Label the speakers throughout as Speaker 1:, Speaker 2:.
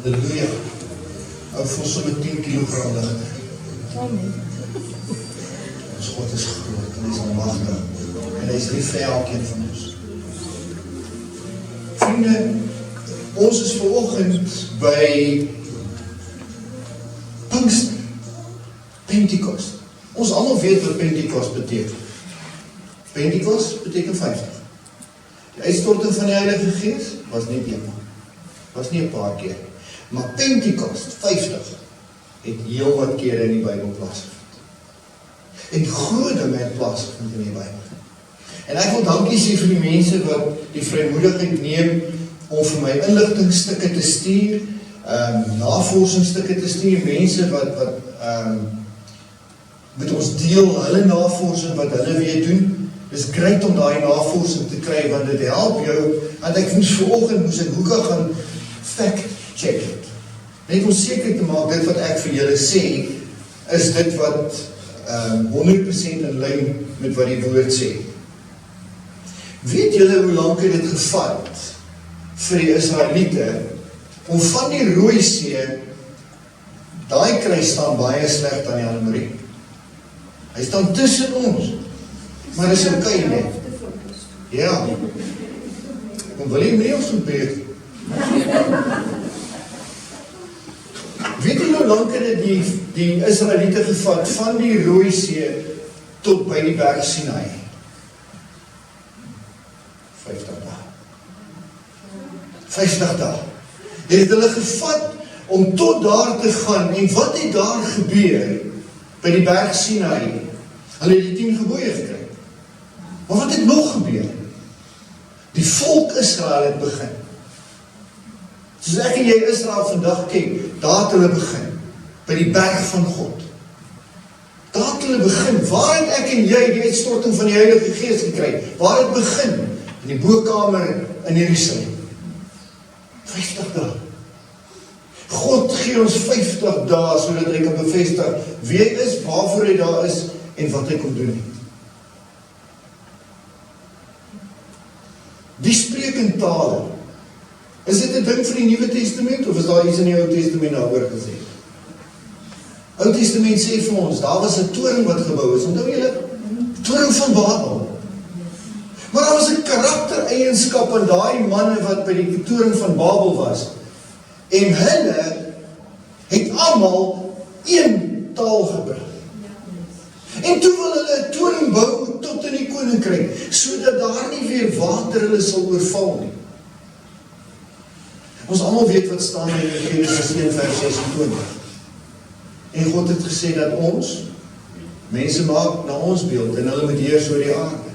Speaker 1: Halleluja. Hou vol sommer 10 kilogram ligter.
Speaker 2: Amen.
Speaker 1: Ons God is groot en hy is almagtig. En hy is lief vir elkeen van ons. Vriende, ons is vanoggend by Pinkster, Pentekost. Ons almal weet wat Pentekost beteken. Pentekost beteken 50. Die uitstorting van die Heilige Gees was net eenmaal. Was nie 'n paar keer. Maar Pentekost, 50, het heel wat kere in die Bybel plaasgevind. En groot dinge het plaasgevind in die Bybel. En ek wil dankie sê vir die mense wat die vrymoedigheid neem om vir my inligtingstukke te stuur, navorsingsstukke te stuur, mense wat met ons deel hulle navorsing wat hulle weer doen. Dis great om daai navorsing te kry, want dit help jou, want ek moes ek hoeke gaan fact check het. Net om seker te maak, dit wat ek vir julle sê, is dit wat 100% in lyn met wat die woord sê. Weet julle hoe lank het dit gevat vir die Israeliete om van die Rooi See, daai kry staan baie sleg aan die Almarie. Hy staan tussen ons, maar is okay net. Ja. Kom wil jy mee ons probeer? Weet jy hoe lank het die Israeliete gevat van die Rooi See tot by die berg Sinai? 50 dae. 50 dae. Het hulle gevat om tot daar te gaan, en wat het daar gebeur by die berg Sinai? Hulle het die 10 gebooie gekry. Maar wat het nog gebeur? Die volk Israel het begin. Soos ek en jy Israel vandag ken, daar het hulle begin, by die berg van God. Daar het hulle begin. Waar het ek en jy die uitstorting van die Heilige Gees gekry? Waar het begin? In die bokkamer in Jerusalem. 50 dae. God gee ons 50 dae, sodat hy kan bevestig wie hy is, waarvoor hy daar is, en wat hy kom doen het. Die spreek in tale. Is dit 'n ding vir die Nuwe Testament, of is daar iets in die Ou Testament daaroor gesê? Ou Testament sê vir ons, daar was 'n toring wat gebou is. Onthou julle? Toring van Babel. Maar daar was 'n karaktereienskap aan daai manne wat by die toring van Babel was. En hulle het almal een taal gebruik. En toe wil hulle 'n toring bou tot in die koninkryk, sodat daar nie weer water hulle sal oorval nie. Ons almal weet wat staan in Genesis 1 vers 26. En God het gesê dat ons mense maak na ons beeld en hulle moet heers oor die aarde.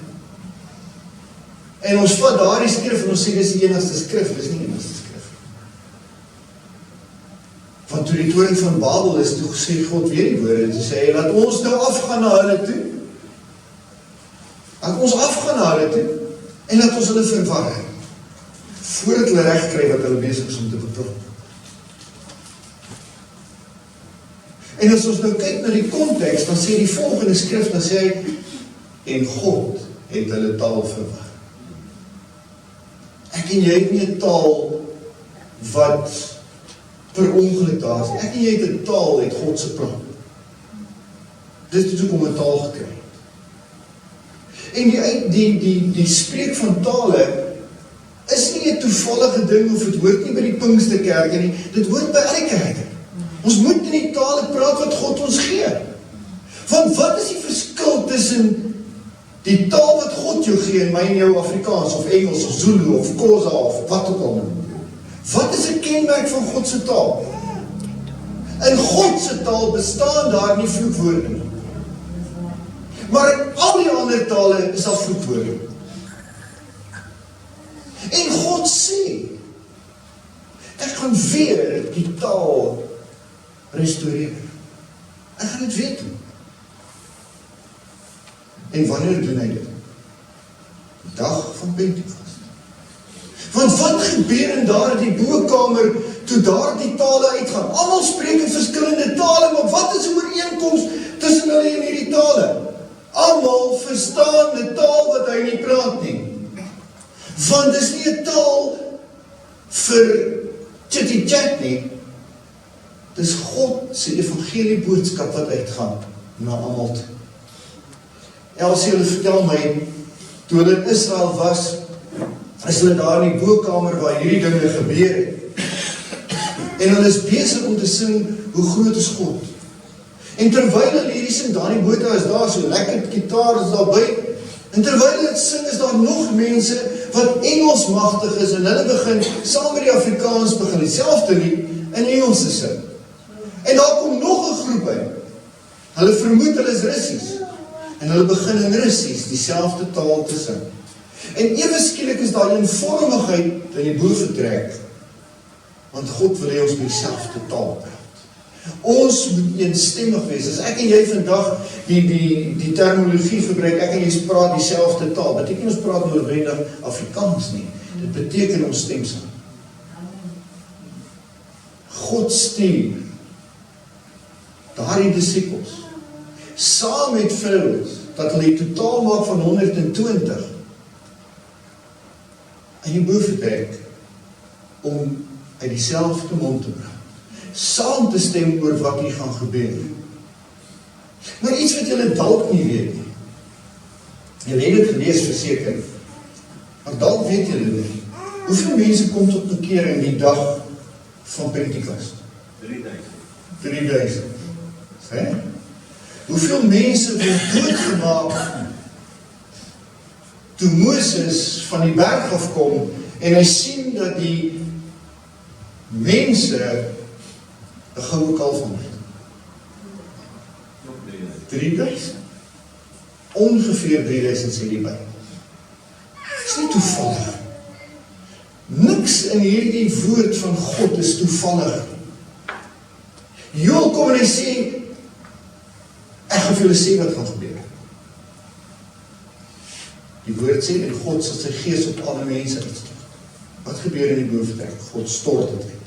Speaker 1: En ons vat daardie skrif en ons sê dis die enigste skrif, dis nie die enigste skrif. Want toe die toring van Babel is, toe sê God weer die woorde, toe sê hy, laat ons nou afgaan na hulle toe. Laat ons afgaan na hulle toe, en laat ons hulle verwar, voordat hulle reg kry wat hulle besig is om te beproef. En as ons nou kyk na die konteks, dan sê die volgende skrif, dan sê hy, en God het hulle taal verwar. Ek en jy het nie 'n taal wat per ongeluk daar is. Ek en jy het 'n taal, het God se plan. Dis hoekom 'n taal gekry. En die spreek van tale is nie 'n toevallige ding, of het hoort nie by die Pinksterkerke nie, dit hoort by al die kerke. Ons moet in die tale praat wat God ons gee. Want wat is die verskil tussen die taal wat God jou gee, en my en jou Afrikaans, of Engels, of Zulu, of Xhosa, of wat ook al? Wat is 'n kenmerk van God se taal? In God se taal bestaan daar nie vloekwoorde nie. Maar in al die ander tale is daar vloekwoorde. En God sê, ek gaan weer die taal restoreer. Ek gaan dit weer doen. En wanneer doen hy dit? Die dag van Pentekost. Want wat gebeur in daardie bokkamer toe daardie tale uitgaan? Almal spreek in verskillende tale, maar wat is die ooreenkoms tussen hulle en hierdie tale? Almal verstaan die taal wat hy nie praat nie. Want dis nie 'n taal vir chitty chat nie. Dis God se evangelie boodskap wat uitgaan na almal toe. Elsie, hulle vertel my, toe hulle in Israel was, is hulle daar in die bokamer waar hierdie dinge gebeur het. En hulle is besig om te sing, hoe groot is God? En terwyl hulle hierdie sing, Dani Botha is daar, so lekker gitaar is daar by, en terwyl hulle sing, is daar nog mense wat Engels magtig is, en hulle begin, saam met die Afrikaans, begin dieselfde lied in Engels te sing. En daar kom nog 'n groep by. Hulle vermoed hulle is Russies, en hulle begin in Russies dieselfde taal te sing. En ewe skielik is daar eenvormigheid in die boventrek, want God wil hê ons met dieselfde taal praat. Ons moet eenstemmig wees. As ek en jy vandag die terminologie gebruik, ek en jy praat dieselfde taal, beteken ons praat noodwendig Afrikaans nie. Dit beteken ons stem saam. God stuur daardie disippels saam met vrouens, dat hulle die totaal maak van 120 in die boventrek om uit dieselfde mond te praat. Saam te stem oor wat hier gaan gebeur. Maar iets wat julle dalk nie weet nie. Julle het dit gelees verseker, maar dalk weet julle nie. Hoeveel mense kom tot bekering die dag van Pentekost? 3000. Hè? Hoeveel mense word doodgemaak toe Moses van die berg afkom en hy sien dat die mense 'n goue kalf van het. 3000. Ongeveer 3000 sê die Bybel. Dis nie toevallig. Niks in hierdie woord van God is toevallig. Joel kom en hy sê, ek gaan vir julle sê wat gaan gebeur. Die woord sê, en God sal sy gees op alle mense uitstort. Wat gebeur in die boventrek? God stort het uit.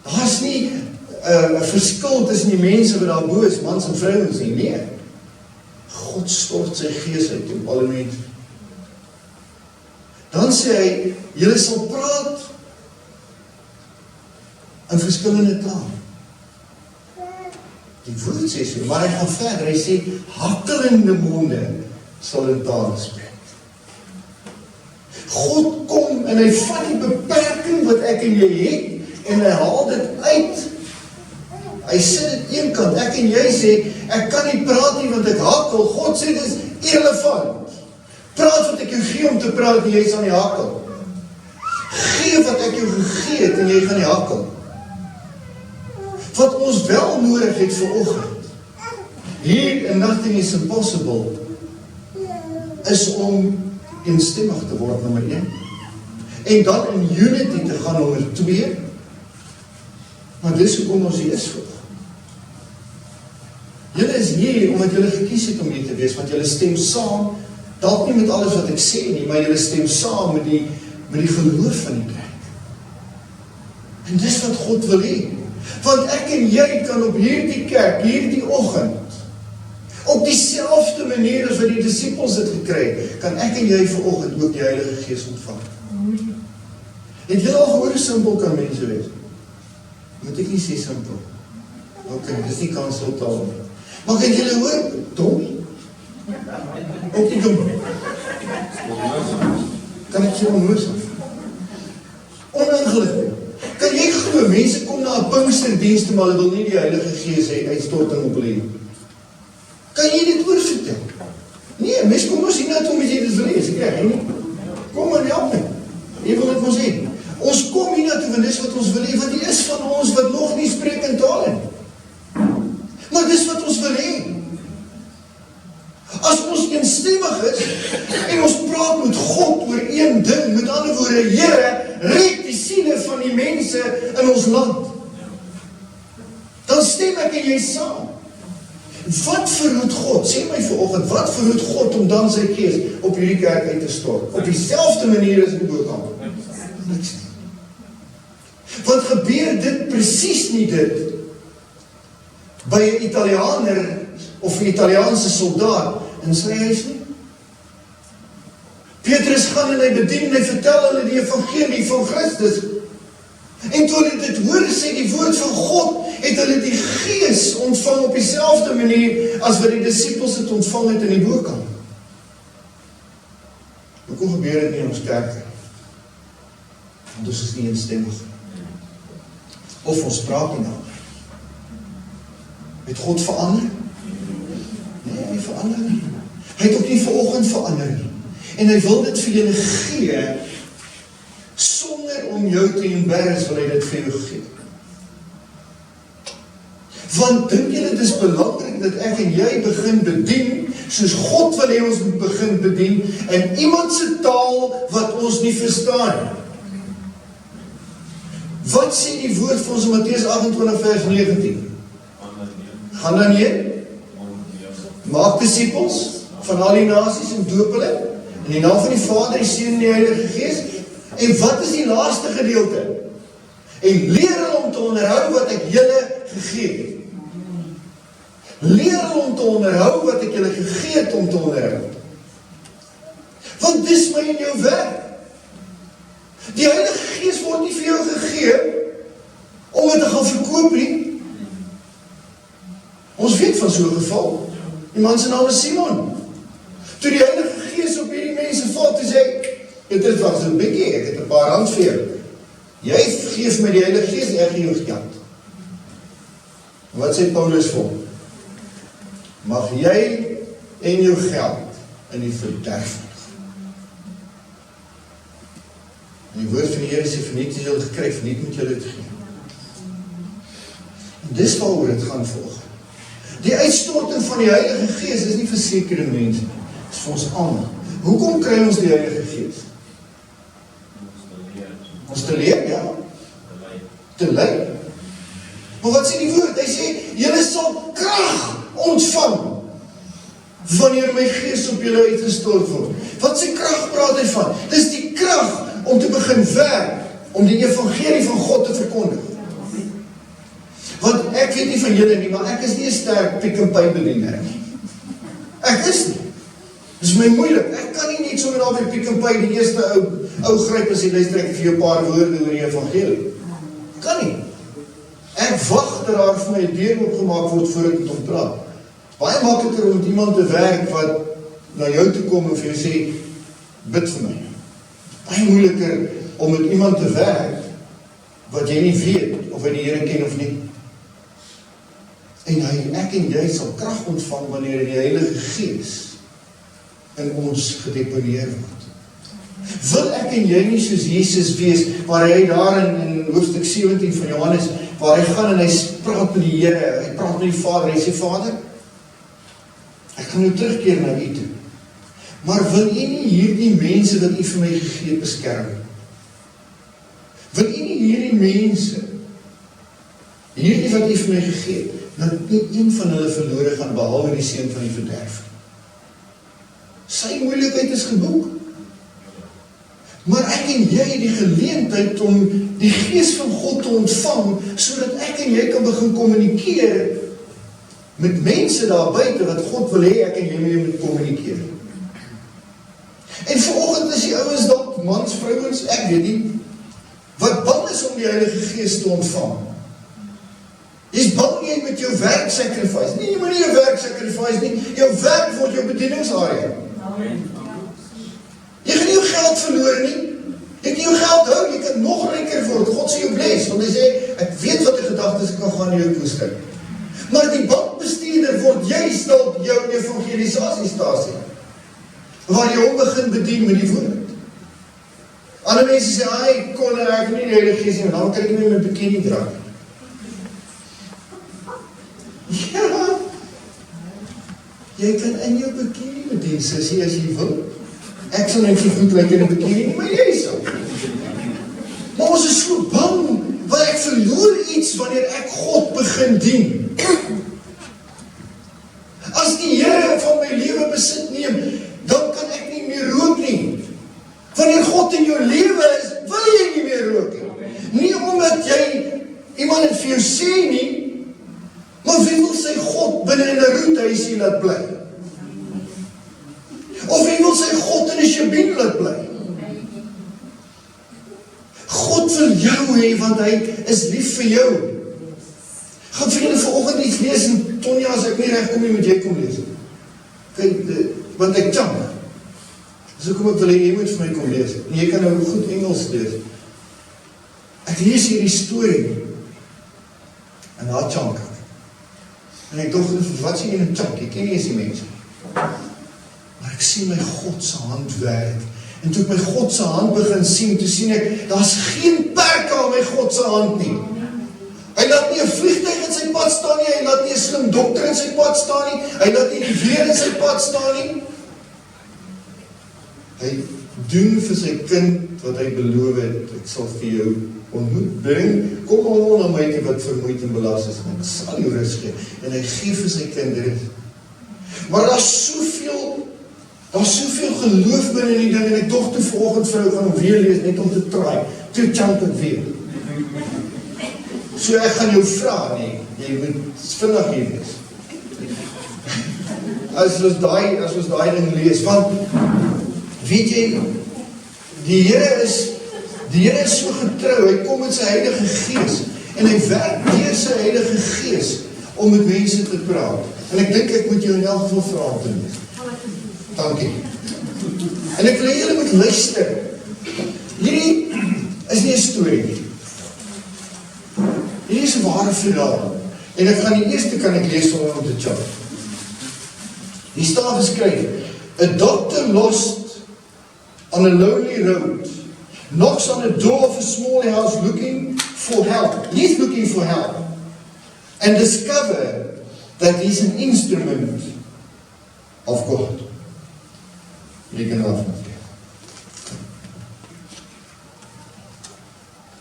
Speaker 1: Daar is nie 'n verskil tussen die mense wat daar bo is, mans en vrouens nie, nee. God stort sy gees uit op alle mense. Dan sê hy, julle sal praat in verskillende tale. Die woord sê so, maar hy gaan verder, hy sê, hakkelende monde sal in tale spreek. God kom en hy vat die beperking wat ek en jy het, en hy haal dit uit. Hy sit dit een kant, ek en jy sê, ek kan nie praat nie want ek hakkel. God sê, dit is irrelevant. Praat wat ek jou gee om te praat en jy is aan die hakkel. Gee wat ek jou gegee het en jy gaan die hakkel. Wat ons wel nodig het vanoggend, hier in Nothing is Impossible, is om eenstemmig te word, nommer 1. En dan in unity te gaan, nommer 2. Maar dis hoekom ons hier is vir. Julle is hier omdat julle gekies het om hier te wees, want julle stem saam, dalk nie met alles wat ek sê nie, maar julle stem saam met die geloof van die kerk. En dis wat God wil hê. Want ek en jy kan op hierdie kerk, hierdie oggend, op dieselfde manier as wat die disippels het gekry, kan ek en jy vanoggend ook die Heilige Gees ontvang. Het julle al gehoor hoe simpel kan mense wees? Moet ek nie sê simpel? Ok, dis nie kanseltaal nie. Maar kan julle hoor, dom? Ook nie dom. Kan ek sê onnoosig? Oningelig. Kan jy glo, mense kom na 'n Pinksterdienste, maar hulle wil nie die Heilige Gees hê, uitstorting op hulle. Kan jy dit oorvertel? Nee, mens kom ons hier net om jy dit wil hê, ek reg nie. Kom maar help my. Jy wil dit mos hê. Ons kom hier na toe, want dis wat ons wil hê, want die is van ons wat nog nie spreek in tale nie. Maar dis wat ons wil hê. As ons eenstemmig is, en ons praat met God oor een ding, met ander woorde, Here, red die siele van die mense in ons land, dan stem ek en jy saam. Wat verhoed God? Sê my vanoggend, wat verhoed God om dan sy gees op hierdie kerk uit te stort? Op dieselfde manier as in die boekkamp. Niks nie. Wat gebeur dit presies nie dit by 'n Italianer of 'n Italiaanse soldaat in sy huis nie? Petrus gaan en hy bedien en hy vertel hulle die evangelie van Christus. En toe hulle dit hoor, sê die woord van God, het hulle die Gees ontvang op dieselfde manier as wat die disippels het ontvang het in die bokant. Hoekom gebeur dit nie in ons kerk? Want ons is nie eenstemmig. Of ons praat nie nou. Het God verander? Nee, hy verander nie. Hy het ook nie vanoggend verander nie. En hy wil dit vir julle gee, sonder om jou te embarrass, wil hy dit vir jou gee. Want dink julle dit is belangrik dat ek en jy begin bedien, soos God wil hê ons moet begin bedien, in iemand se taal wat ons nie verstaan. Wat sê die woord vir ons in Matteus 28 vers 19? Gaan dan heen, maak disippels van al die nasies en doop hulle, in die naam van die Vader, die Seun en die Heilige Gees. En wat is die laaste gedeelte? En leer hulle om te onderhou wat ek julle gegee het. Leer hulle om te onderhou wat ek julle gegee het om te onderhou. Want dis my en jou werk. Die Heilige Gees word nie vir jou gegee om het te gaan verkoop nie. Ons weet van so 'n geval. Die man se naam is Simon. Toe die Heilige Gees op hierdie mense val, toe sê dit was so 'n bietjie, ek het 'n paar rand vir jou. Jy geef my die Heilige Gees, ek gee jou geld. Wat sê Paulus vir hom? Mag jy en jou geld in die verderf. En die woord van die Here sê, verniet jy julle gekry, verniet moet julle dit gee. En dis waaroor dit gaan volg. Die uitstorting van die Heilige Gees is nie vir sekere mense, dit is vir ons almal. Hoekom kry ons die Heilige Gees? Ons te leer, ja. Te lei. Maar wat sê die woord? Hy sê, julle sal krag ontvang wanneer my Gees op julle uitgestort word. Wat sê krag praat hy van? Dis die krag om te begin werk, om die evangelie van God te verkondig. Want ek weet nie van julle nie, maar ek is nie 'n sterk pick-and-pay bediener nie. Ek is nie. Dis my moeilik. Ek kan nie net so met al die pick-and-pay die eerste ou gryp as hy luister ek vir jou 'n paar woorde oor die evangelie. Kan nie. Ek wag dat daar vir my 'n deur oopgemaak word voor ek met hom praat. Baie makliker om met iemand te werk wat na jou toe kom en vir jou sê, bid vir my. Baie moeiliker om met iemand te werk wat jy nie weet of hy die Here ken of nie. En ek en jy sal krag ontvang wanneer die Heilige Gees in ons gedeponeer word. Wil ek en jy nie soos Jesus wees, waar hy daar in hoofstuk 17 van Johannes, waar hy gaan en hy praat met die Here, hy praat met die Vader, hy sê, Vader, ek gaan nou terugkeer na U toe. Maar wil U nie hierdie mense wat U vir my gegee het beskerm? Wil U nie hierdie mense, hierdie wat U vir my gegee het, dat nie een van hulle verlore gaan behalwe die seun van die verderf? Sy moeilikheid is geboek. Maar ek en jy het die geleentheid om die Gees van God te ontvang, sodat ek en jy kan begin kommunikeer met mense daar buite wat God wil hê ek en jy moet kommunikeer. En vanoggend is die ouens dalk, mans, vrouens, ek weet nie, wat bang is om die Heilige Gees te ontvang. Jy's bang jy met jou werk sacrifice. Nee, jy moet nie jou werk sacrifice nie. Jou werk word jou bedieningsarea. Jy gaan nie jou geld verloor nie. Jy kan jou geld hou, jy kan nog ryker word. God sê jou bless, want hy sê, ek weet wat die gedagtes ek kan gaan in jou koester. Maar die bankbestuurder word juist dalk jou evangelisasiestasie, waar jy hom begin bedien met die woord. Ander mense sê, ek kon ek nie die Heilige Gees nie, dan kan ek nie my bikini dra. Ja, jy kan in jou bikini bedien, sissie, as jy wil. Ek sal net so goed lyk in 'n bikini, maar jy sal. Maar ons is so bang, want ek verloor iets wanneer ek God begin dien. As die Here van my lewe besit neem, dan kan ek nie meer rook nie. Wanneer God in jou lewe is, wil jy nie meer rook nie. Nie omdat jy iemand het vir jou sê nie, maar wie wil sy God binne in 'n roethuisie laat bly? Of wie wil sy God in 'n sjebien laat bly? God wil jou hê, want hy is lief vir jou. Gaan vir julle vanoggend iets lees, en Tonja, as ek nie reg kom nie, moet jy kom lees. Kyk, want ek chunk. So kom ek wil hê, jy moet vir my kom lees. En jy kan nou goed Engels lees. Ek lees hierdie storie, en daar chunk ek. En ek dink, wat sê jy in chunk? Ek ken nie eens die mense. Maar ek sien my God se hand werk. En toe ek my God se hand begin sien, toe sien ek, daar's geen perke aan my God se hand nie. Hy laat nie 'n vliegtuig in sy pad staan nie, hy laat nie 'n slim dokter in sy pad staan nie, hy laat nie die weer in sy pad staan nie. Hy doen vir sy kind wat hy beloof het, ek sal vir jou ontmoet bring, kom almal na my toe wat vermoeid en belas is, en ek sal jou rus gee, en hy gee vir sy kind rus. Maar daar's soveel geloof binne in die ding, en ek dog toe vanoggend vir jou gaan weer lees, net om te try, toe chant ek weer. So ek gaan jou vra, nee, jy moet vinnig hier lees. As ons daai ding lees, want, weet jy, die Here is so getrou, hy kom met sy Heilige Gees, en hy werk deur sy Heilige Gees, om met mense te praat. En ek dink ek moet jou in elk geval vra om te lees. Dankie. En ek wil julle moet luister. Hierdie is nie 'n storie nie. Hierdie is 'n ware verhaal. En ek gaan die eerste kan ek lees om te chat. Hier staan geskryf: A doctor lost on a lonely road knocks on the door of a small house looking for help. He's looking for help. And discover that he's an instrument of God. Jy kan afneem.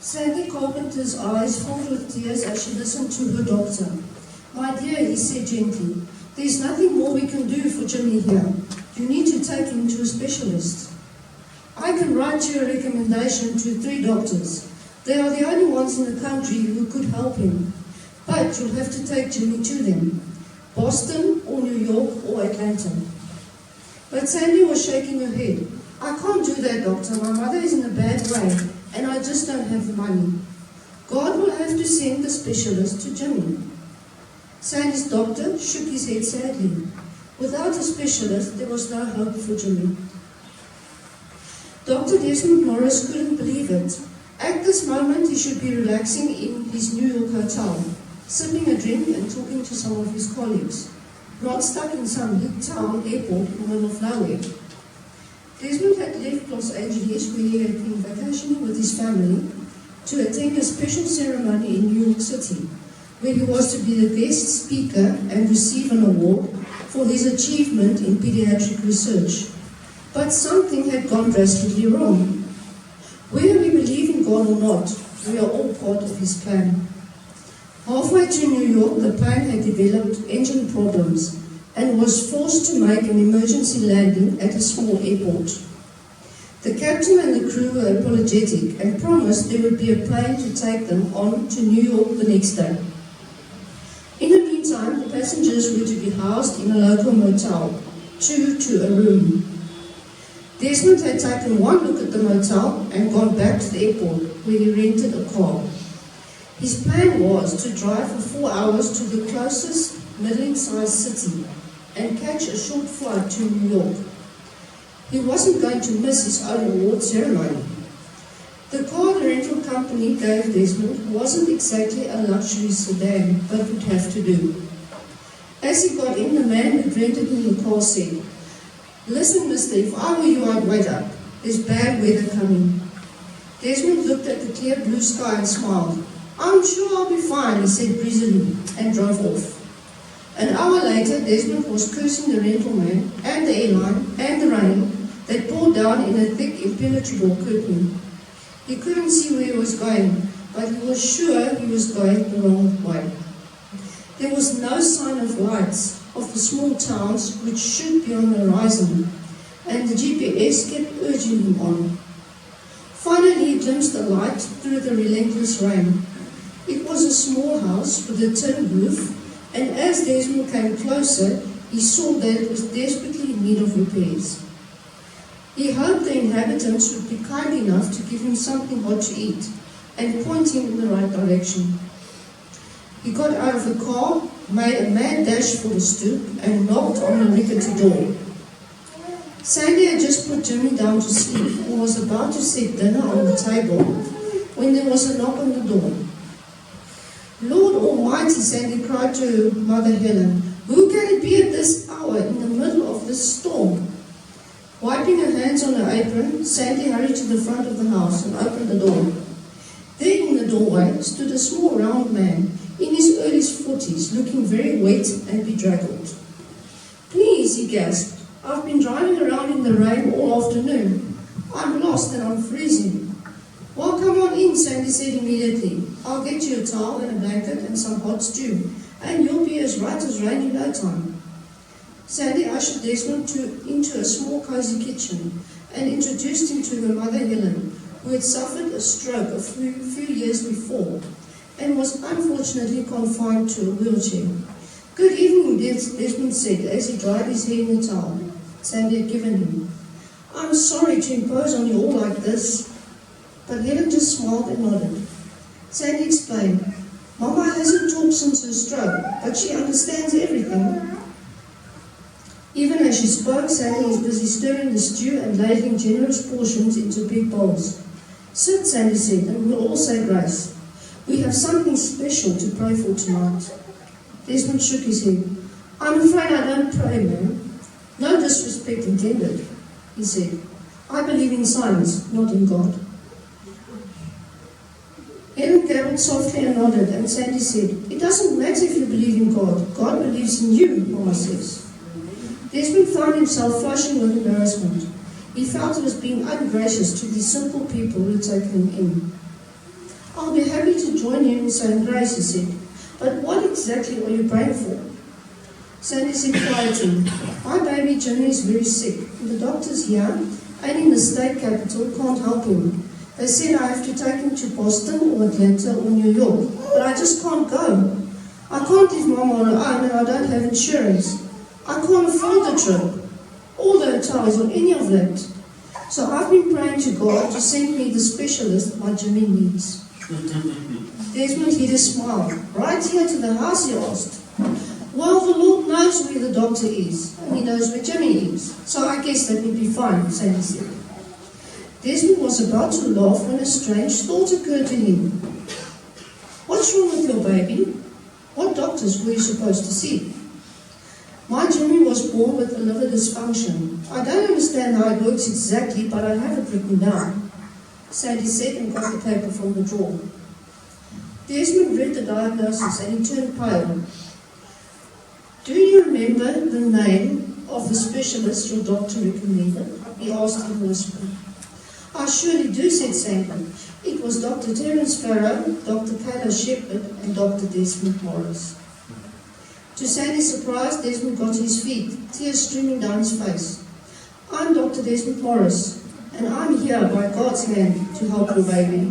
Speaker 2: Sandy Carpenter's eyes filled with tears as she listened to her doctor. My dear, he said gently, there's nothing more we can do for Jimmy here. You need to take him to a specialist. I can write you a recommendation to 3 doctors. They are the only ones in the country who could help him. But you'll have to take Jimmy to them. Boston or New York or Atlanta. But Sandy was shaking her head. I can't do that, doctor. My mother is in a bad way, and I just don't have the money. God will have to send the specialist to Jimmy. Sandy's doctor shook his head sadly. Without a specialist, there was no hope for Jimmy. Dr. Desmond Norris couldn't believe it. At this moment, he should be relaxing in his New York hotel, sipping a drink and talking to some of his colleagues, not stuck in some big town airport in the middle of nowhere. Desmond had left Los Angeles, where he had been vacationing with his family, to attend a special ceremony in New York City, where he was to be the guest speaker and receive an award for his achievement in pediatric research. But something had gone drastically wrong. Whether we believe in God or not, we are all part of his plan. Halfway to New York, the plane had developed engine problems and was forced to make an emergency landing at a small airport. The captain and the crew were apologetic and promised there would be a plane to take them on to New York the next day. In the meantime, the passengers were to be housed in a local motel, 2 to a room. Desmond had taken one look at the motel and gone back to the airport, where he rented a car. His plan was to drive for 4 hours to the closest middling-sized city and catch a short flight to New York. He wasn't going to miss his own award ceremony. The car the rental company gave Desmond wasn't exactly a luxury sedan, but would have to do. As he got in, the man who rented him the car said, "Listen, mister, if I were you, I'd wait up. There's bad weather coming." Desmond looked at the clear blue sky and smiled. "I'm sure I'll be fine," he said breezily, and drove off. An hour later, Desmond was cursing the rental man and the airline and the rain that poured down in a thick, impenetrable curtain. He couldn't see where he was going, but he was sure he was going the wrong way. There was no sign of lights of the small towns which should be on the horizon, and the GPS kept urging him on. Finally, he glimpsed a light through the relentless rain. It was a small house with a tin roof, and as Desmond came closer, he saw that it was desperately in need of repairs. He hoped the inhabitants would be kind enough to give him something hot to eat and point him in the right direction. He got out of the car, made a mad dash for the stoop, and knocked on the rickety door. Sandy had just put Jimmy down to sleep and was about to set dinner on the table when there was a knock on the door. Lord Almighty, Sandy cried to Mother Helen, who can it be at this hour in the middle of this storm? Wiping her hands on her apron, Sandy hurried to the front of the house and opened the door. There in the doorway stood a small round man in his early 40s, looking very wet and bedraggled. Please, he gasped, I've been driving around in the rain all afternoon. I'm lost and I'm freezing. Well, come on in, Sandy said immediately. I'll get you a towel and a blanket and some hot stew, and you'll be as right as rain in no time. Sandy ushered Desmond into a small cozy kitchen and introduced him to her mother Helen, who had suffered a stroke a few years before and was unfortunately confined to a wheelchair. Good evening, Desmond said as he dried his hair in the towel Sandy had given him. I'm sorry to impose on you all like this. But Helen just smiled and nodded. Sandy explained, Mama hasn't talked since her stroke, but she understands everything. Even as she spoke, Sandy was busy stirring the stew and ladling generous portions into big bowls. Sit, Sandy said, and we'll all say grace. We have something special to pray for tonight. Desmond shook his head. I'm afraid I don't pray, ma'am. No disrespect intended, he said. I believe in science, not in God. Helen gabbled softly and nodded, and Sandy said, It doesn't matter if you believe in God. God believes in you, Mama says. Desmond found himself flushing with embarrassment. He felt he was being ungracious to these simple people who had taken him in. I'll be happy to join you in saying grace, he said. But what exactly are you praying for? Sandy said quietly, My baby Jimmy is very sick. The doctors here and in the state capital can't help him. They said I have to take him to Boston or Atlanta or New York, but I just can't go. I can't leave Mama on her own and I don't have insurance. I can't afford the trip, or the hotels, or any of that. So I've been praying to God to send me the specialist my Jimmy needs. Desmond hid a smile. Right here to the house, he asked. Well, the Lord knows where the doctor is, and he knows where Jimmy is. So I guess that would be fine, Sandy said. Desmond was about to laugh when a strange thought occurred to him. What's wrong with your baby? What doctors were you supposed to see? My Jimmy was born with a liver dysfunction. I don't understand how it works exactly, but I have it written down, Sandy said and got the paper from the drawer. Desmond read the diagnosis and he turned pale. Do you remember the name of the specialist your doctor recommended? He asked in a whisper. I surely do, said Sandy. It was Dr. Terence Farrow, Dr. Kayla Shepherd, and Dr. Desmond Morris. To Sandy's surprise, Desmond got to his feet, tears streaming down his face. I'm Dr. Desmond Morris, and I'm here by God's hand to help your baby.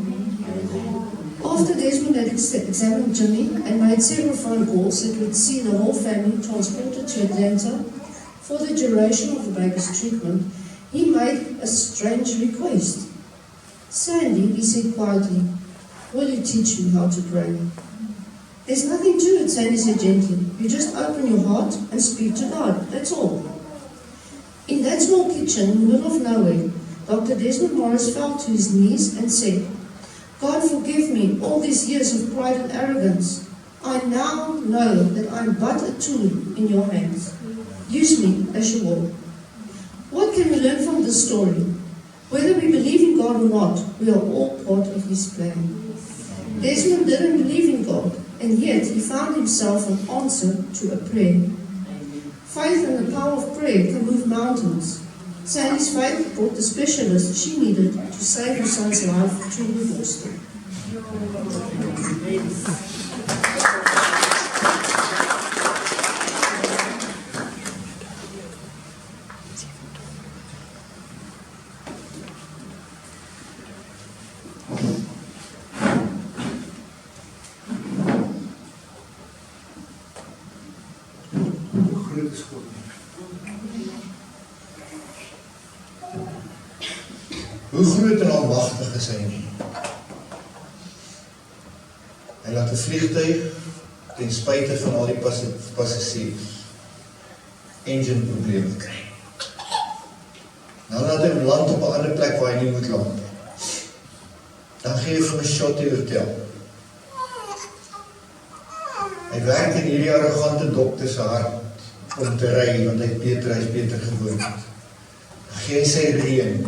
Speaker 2: After Desmond had examined Jimmy and made several phone calls that would see the whole family transported to Atlanta for the duration of the baby's treatment, he made a strange request. Sandy, he said quietly, will you teach me how to pray? There's nothing to it, Sandy said gently. You just open your heart and speak to God, that's all. In that small kitchen in the middle of nowhere, Dr. Desmond Morris fell to his knees and said, God forgive me all these years of pride and arrogance. I now know that I'm but a tool in your hands. Use me as you will. What can we learn from this story? Whether we believe in God or not, we are all part of His plan. Desmond didn't believe in God, and yet he found himself an answer to a prayer. Faith and the power of prayer can move mountains. Sandy's faith brought the specialist she needed to save her son's life to her doorstep.
Speaker 1: Hoe groot en almagtig is hy nie? Hy laat 'n vliegtuig ten spyte van al die passasiers engine probleme kry. Nou laat hy land op 'n ander plek waar hy nie moet land. Dan gee hy vir 'n shot die hotel. Hy werk in hierdie arrogante dokter se hart om te ry, want hy is beter gewoond. Dan gee hy sy reën,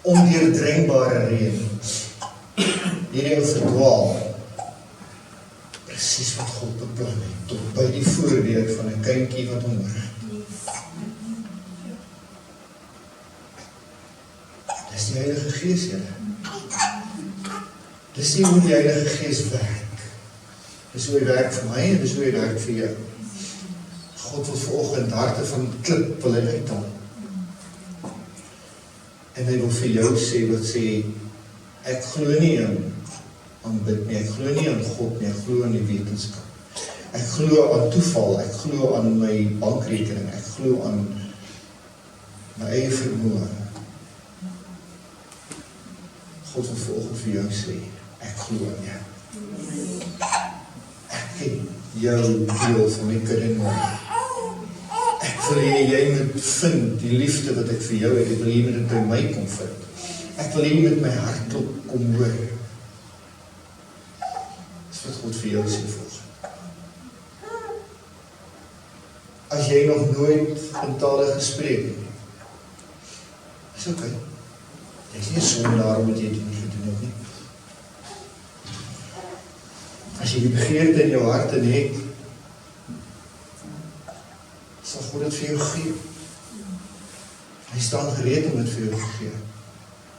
Speaker 1: ondeurdringbare reën. Hierdie ou verdwaal, presies wat God beplan het, tot by die voordeur van 'n kindjie wat hom hoor. Dis die Heilige Gees, julle. Dis nie hoe die Heilige Gees werk. Dis hoe hy werk vir my en dis hoe hy werk vir jou. God wil vanoggend harte van klip wil hy uithaal. En hy wil vir jou sê wat sê, ek glo nie in aanbid nie, ek glo nie aan God nie, ek glo aan die wetenskap. Ek glo aan toeval, ek glo aan my bankrekening, ek glo aan my eie vermoë. God wil vanoggend vir jou sê, ek glo aan jou. Ek ken jou deel van die kudde nodig. Ek wil jy moet vind die liefde wat ek vir jou het, ek wil jy moet dit by my kom vind. Ek wil jy met my hart kom hoor. Dis wat God vir jou sê volgens. As jy nog nooit in tale gespreek het, is oké. Dit is nie sondaar omdat jy dit nie gedoen het nie. As jy die begeerte in jou hart het, sal God dit vir jou gee. Hy staan gereed om dit vir jou te gee.